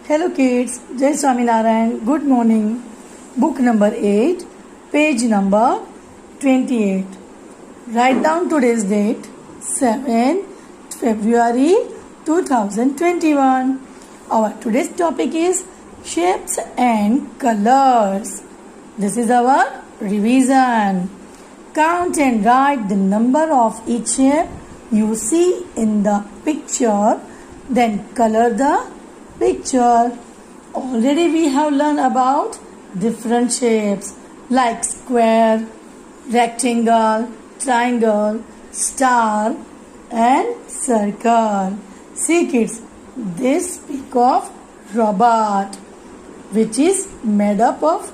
Hello kids, Jai Swaminarayan, good morning. Book number 8, page number 28. Write down today's date, 7th February 2021. Our today's topic is shapes and colors. This is our revision. Count and write the number of each shape you see in the picture, then color the picture. Already we have learned about different shapes like square, rectangle, triangle, star and circle. See kids, this speak of robot which is made up of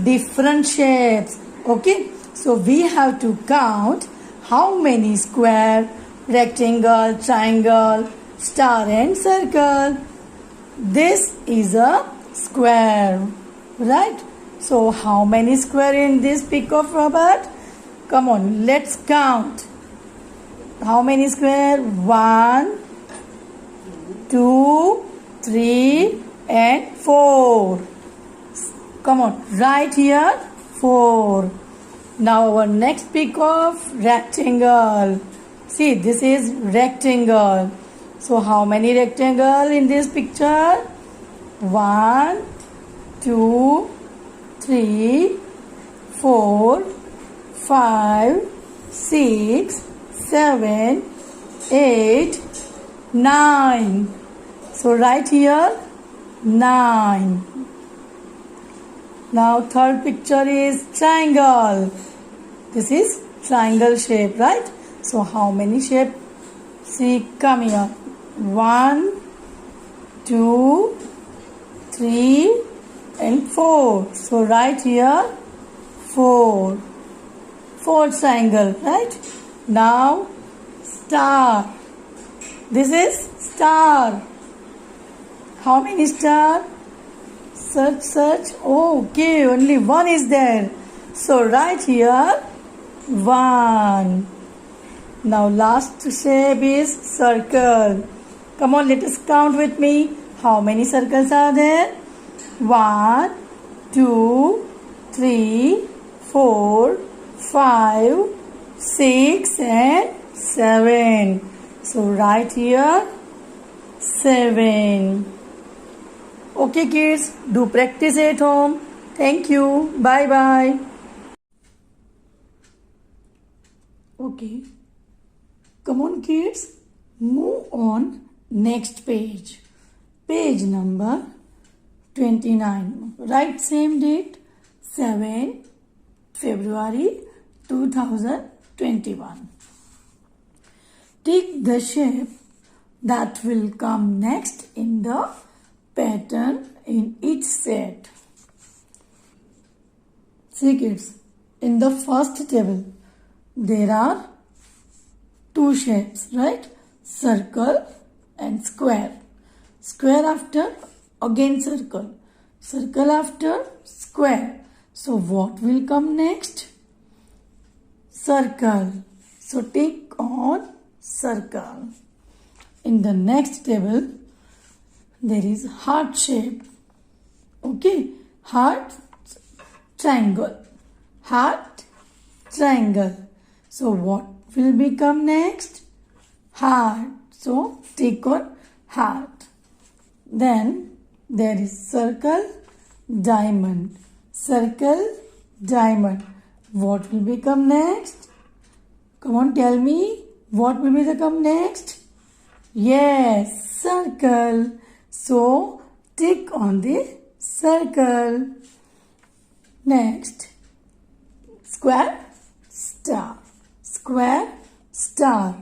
different shapes. Okay, so we have to count how many square, rectangle, triangle, star and circle. This is a square, right? So how many square in this pic of robot? Come on, let's count. How many square? 1, 2, 3 and 4. Come on, right here 4. Now our next pic of rectangle. See, this is rectangle. So how many rectangle in this picture? 1, 2, 3, 4, 5, 6, 7, 8, 9. So right here 9. Now third picture is triangle. This is triangle shape, right? So how many shape? See, come here. 1, 2, 3 and 4. So right here 4. 4 triangle, right? Now star. This is star. How many star? Search. Okay, only one is there. So right here 1. Now last shape is circle. Come on, let us count with me. How many circles are there? 1, 2, 3, 4, 5, 6 and 7. So right here 7. Okay kids, do practice at home. Thank you. Bye bye. Okay. Come on kids, move on next page. Page number 29. Write same date, 7 February 2021. Take the shape that will come next in the pattern in each set. See kids, in the first table there are two shapes, right? Circle and square. Square after again circle. Circle after square. So what will come next? Circle. So take on circle. In the next table there is heart shape. Okay, heart, triangle. Heart, triangle. So what will become next? Heart. So take on heart. Then there is circle, diamond. Circle, diamond. What will become next? Come on, tell me. What will become next? Yes, circle. So tick on the circle. Next, square, star. Square, star.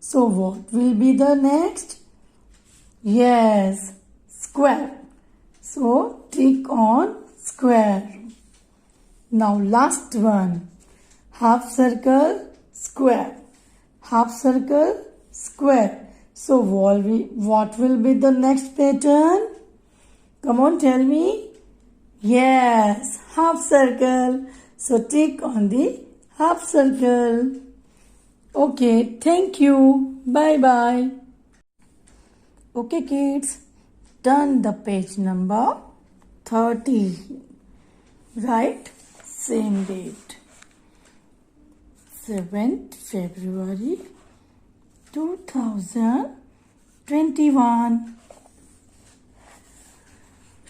So what will be the next? Yes, square. So tick on square. Now last one. Half circle, square. Half circle, square. So what will be the next pattern? Come on, tell me. Yes, half circle. So tick on the half circle. Okay, thank you. Bye bye. Okay kids, turn the page number 30. Write same date. 7th February 2021.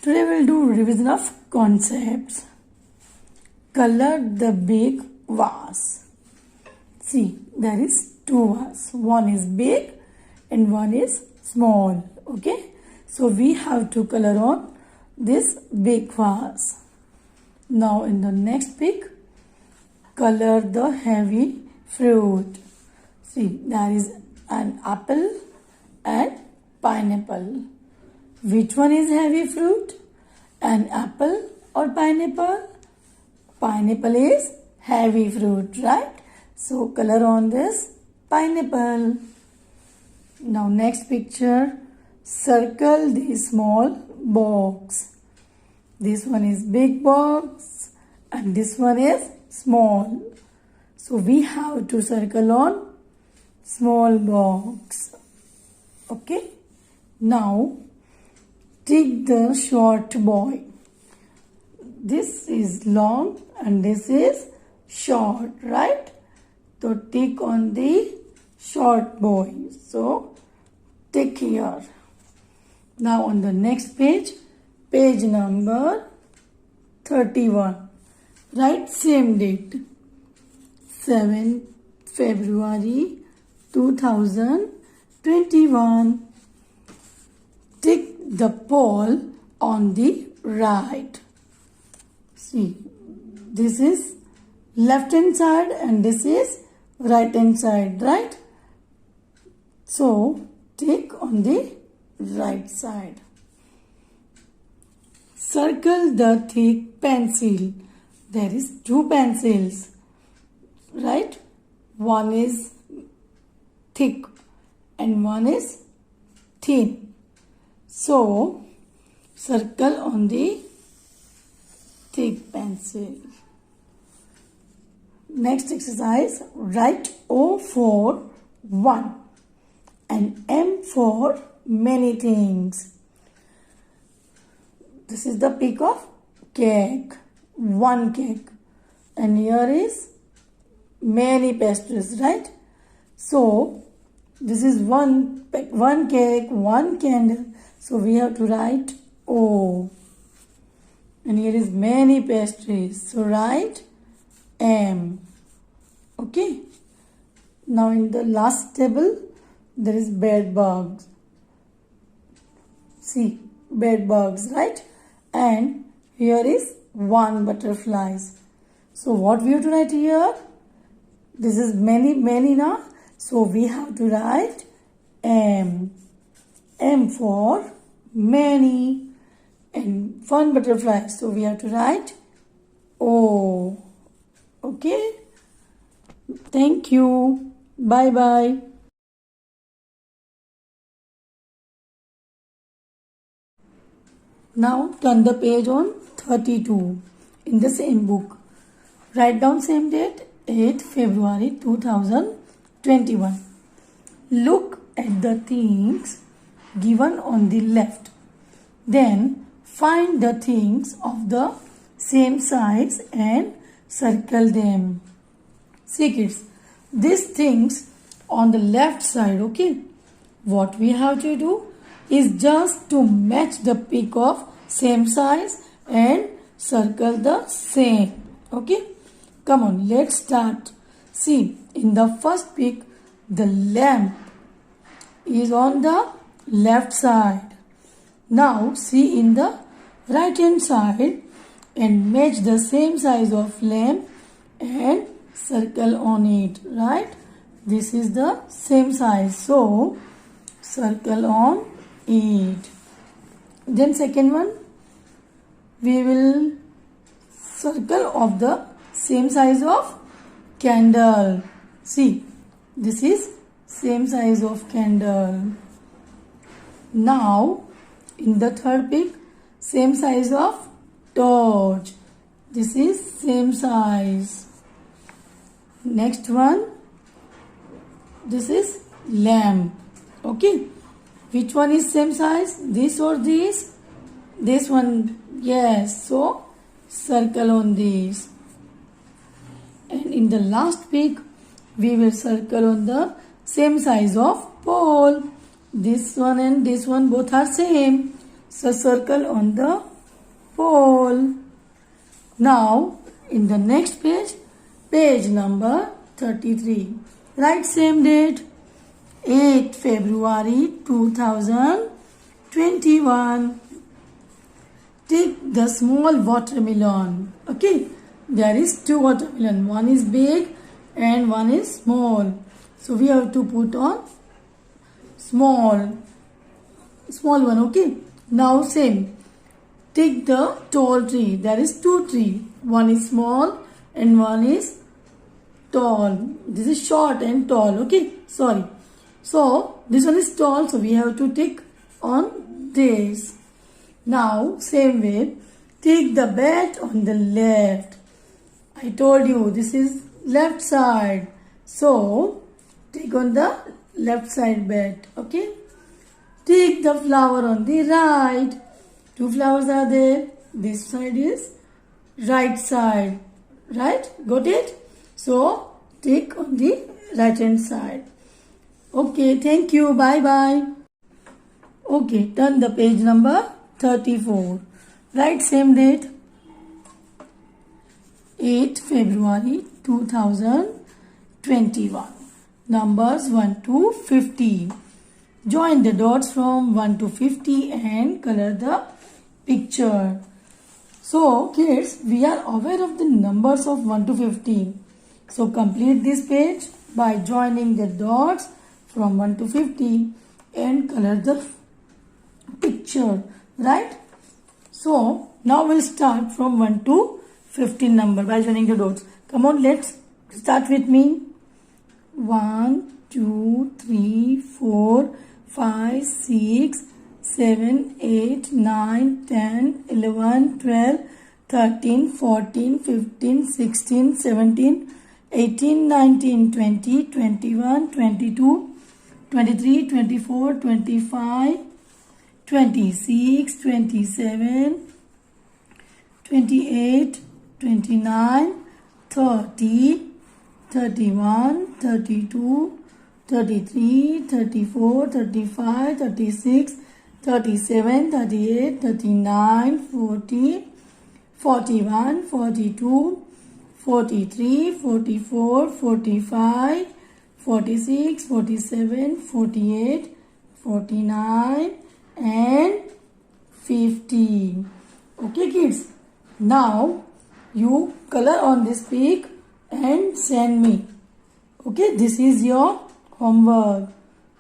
Today we'll do revision of concepts. Color the big vase. See, there is two vases. One is big and one is small. Okay, so we have to color on this big vase. Now in the next pic, color the heavy fruit. See, there is an apple and pineapple. Which one is heavy fruit? An apple or pineapple? Pineapple is heavy fruit, right? So color on this pineapple. Now next picture, circle the small box. This one is big box and this one is small. So we have to circle on small box. Okay. Now take the short boy. This is long and this is short, right? So tick on the short boy. So tick here. Now on the next page, page number 31. Write same date. 7th February 2021. Tick the pole on the right. See, this is left hand side and this is right hand side, right? So tick on the right side. Circle the thick pencil. There is two pencils, right? One is thick and one is thin. So circle on the thick pencil. Next exercise, write O for 1 and M for many things. This is the pic of cake, one cake, and here is many pastries, right? So this is one cake, one candle. So we have to write O. And here is many pastries. So write M. Okay. Now in the last table, there is bed bugs. See, bed bugs, right? And here is one butterflies. So what we have to write here? This is many now. So we have to write M. M for many. And one butterfly. So we have to write O. Okay. Thank you. Bye bye. Now turn the page on 32 in the same book. Write down same date 8th February 2021. Look at the things given on the left. Then find the things of the same size and circle them. See kids, these things on the left side, okay, what we have to do is just to match the pic of same size and circle the same. Okay, come on, let's start. See, in the first pic, the lamp is on the left side. Now see in the right hand side and match the same size of lamp and circle on it, right? This is the same size, so circle on it. Then second one, we will circle of the same size of candle. See, this is same size of candle. Now in the third pic, same size of torch. This is same size. Next one, this is lamp. Okay. Which one is same size? This or this? This one. Yes. So circle on this. And in the last peak, we will circle on the same size of pole. This one and this one both are same. So circle on the pole. Now in the next page, page number 33. Write same date. 8 February 2021. Take the small watermelon. Okay. There is two watermelon. One is big and one is small. So we have to put on small one. Okay. Now same. Take the tall tree. There is two tree. One is small and one is tall. This is short and tall. Okay. Sorry. So this one is tall. So we have to take on this. Now same way. Take the bat on the left. I told you this is left side. So take on the left side bat. Okay. Take the flower on the right. Two flowers are there. This side is right side. Right? Got it? So take on the right hand side. Okay. Thank you. Bye bye. Okay. Turn the page number 34. Write same date. 8 February 2021. Numbers 1 to 50. Join the dots from 1 to 50 and color the picture. So kids, we are aware of the numbers of 1 to 50. So complete this page by joining the dots from 1 to 50 and color the picture. Right? So now we'll start from 1 to 15 number by joining the dots. Come on, let's start with me. 1, 2, 3, 4, 5, 6, 7, 8, 9, 10, 11, 12, 13, 14, 15, 16, 17, 18, 19, 20, 21, 22, 23, 24, 25, 26, 27, 28, 29, 30, 31, 32, 33, 34, 35, 36, 37, 38, 39, 40, 41, 42, 43, 44, 45, 46, 47, 48, 49 and 50. Okay kids. Now you color on this peak and send me. Okay, this is your homework.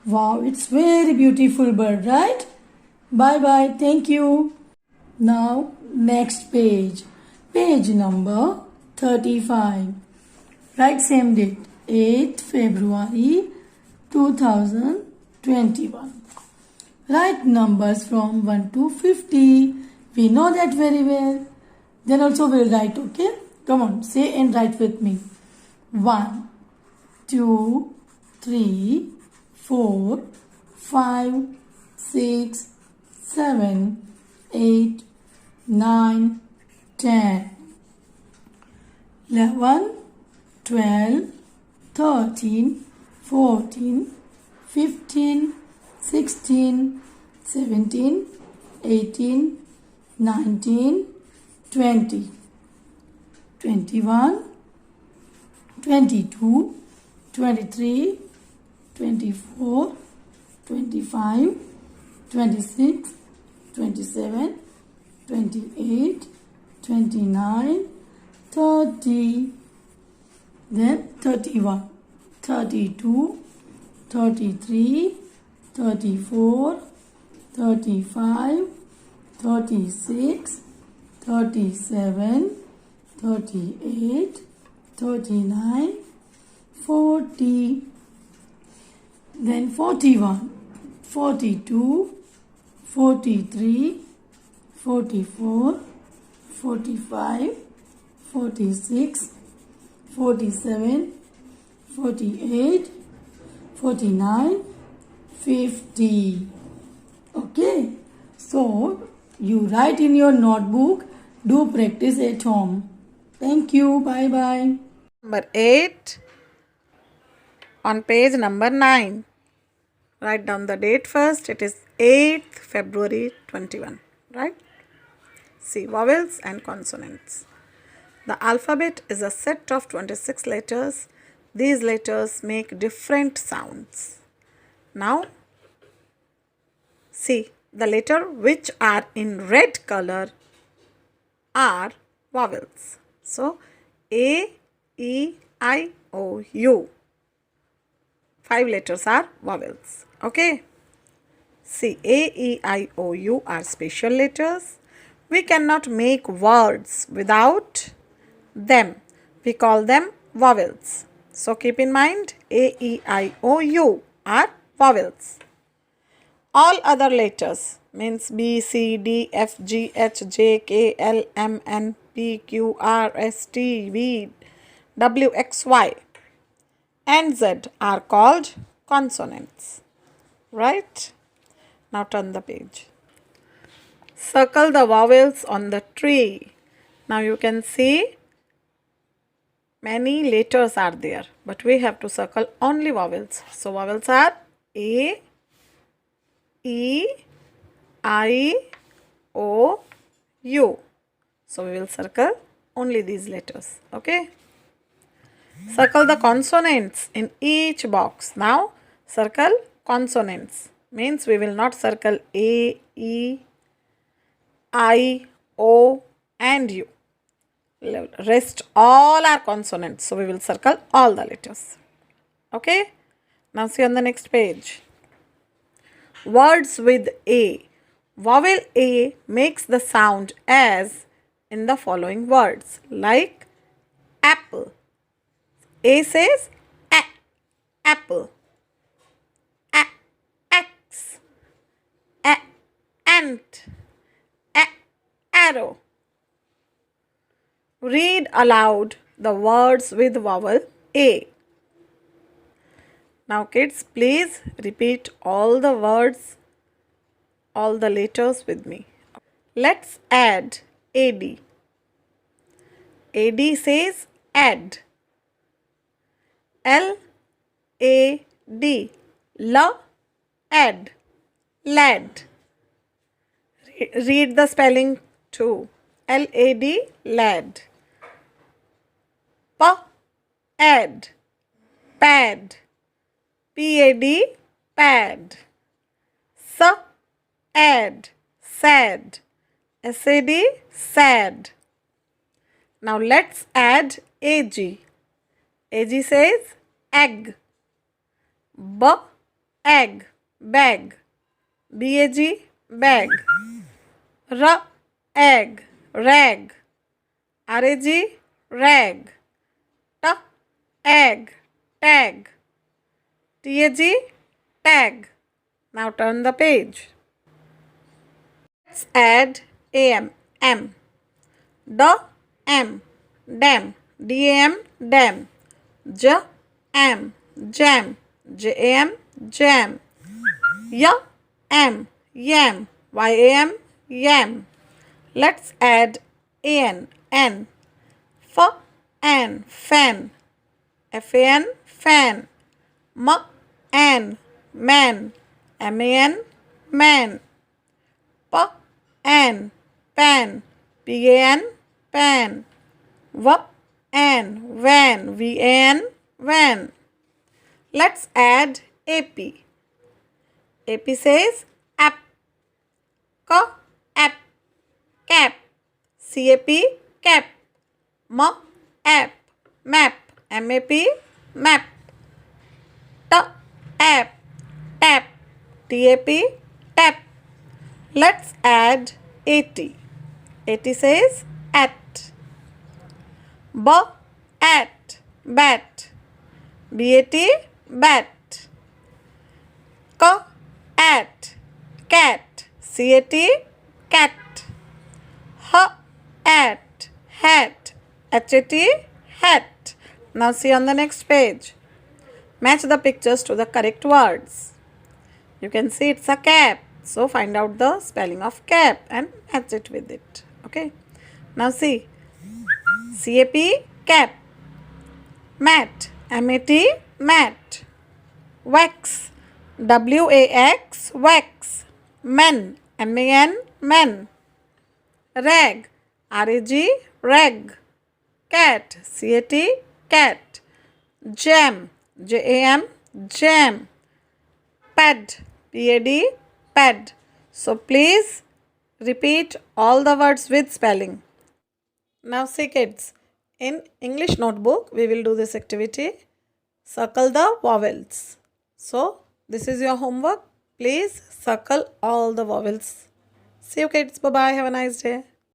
Wow, it's very beautiful bird, right? Bye bye. Thank you. Now next page. Page number 35. Write same date. 8 February 2021. Write numbers from 1 to 50. We know that very well. Then also we'll write, okay? Come on, say and write with me. 1, 2, 3, 4, 5, 6, 7, 8, 9, 10, 11, 12, 13, 14, 15, 16, 17, 18, 19, 20, 21, 22, 23, 24, 25, 26, 27, 28, 29, 30, then 31, 32, 33, 34, 35, 36, 37, 38, 39, 40, then 41, 42, 43, 44, 45, 46, 47, 48, 49, 50. Okay, so you write in your notebook, do practice at home. Thank you, bye bye. Number 8 on page number 9. Write down the date first. It is 8th February 21. Right? See, vowels and consonants. The alphabet is a set of 26 letters. These letters make different sounds. Now, see, the letter which are in red color are vowels. So, A, E, I, O, U. 5 letters are vowels. Okay. See, A, E, I, O, U are special letters. We cannot make words without them. We call them vowels. So keep in mind, A, E, I, O, U are vowels. All other letters means B, C, D, F, G, H, J, K, L, M, N, P, Q, R, S, T, V, W, X, Y and Z are called consonants. Right? Now turn the page. Circle the vowels on the tree. Now you can see many letters are there, but we have to circle only vowels. So vowels are A, E, I, O, U. So we will circle only these letters. Okay. Circle the consonants in each box. Now circle consonants. Means we will not circle A, E, I, O and U. Rest all are consonants. So we will circle all the letters. Okay. Now see on the next page. Words with A. Vowel A makes the sound as in the following words. Like apple. A says a, apple. A, X. A, ant. A, arrow. Read aloud the words with vowel A. Now kids, please repeat all the words, all the letters with me. Let's add AD. AD says add. L, A, D. Add. Lad. Read the spelling too. L-A-D, lad. Add. Pad. P-A-D, pad. Add. Sad. S-A-D, sad. Now let's add A-G. A-G says egg. Egg. Bag. B-A-G, bag. Egg. Rag. R-A-G, rag. Egg. Tag. T-A-G, tag. Now turn the page. Let's add A-M. M. M. Dam. D-A-M, dam. Jam. Jam. J-A-M, jam. Yam. Yam. Y-A-M, yam. Let's add an. N. Fan. F-A-N, fan. Man. M-A-N, man. Pan. P-A-N, pan. Van. V-A-N, van. Let's add AP. AP says app. App. Cap. C-A-P, cap. App. Map. M-A-P, map. App. Tap. T-A-P, tap. Let's add A-T. A-T says at. At. Bat. B-A-T, bat. At. Cat. C-A-T, cat. At. Hat. H-A-T, hat. Now see on the next page. Match the pictures to the correct words. You can see it's a cap. So find out the spelling of cap and match it with it. Okay. Now see. CAP, cap. Mat, MAT, mat. Wax, WAX, wax. Men, MAN, men. Rag, RAG, rag. Cat, CAT, cat. Jam, JAM, jam. Pad, PAD, pad. So please repeat all the words with spelling. Now see kids, in English notebook we will do this activity. Circle the vowels. So this is your homework. Please circle all the vowels. See you kids. Bye bye. Have a nice day.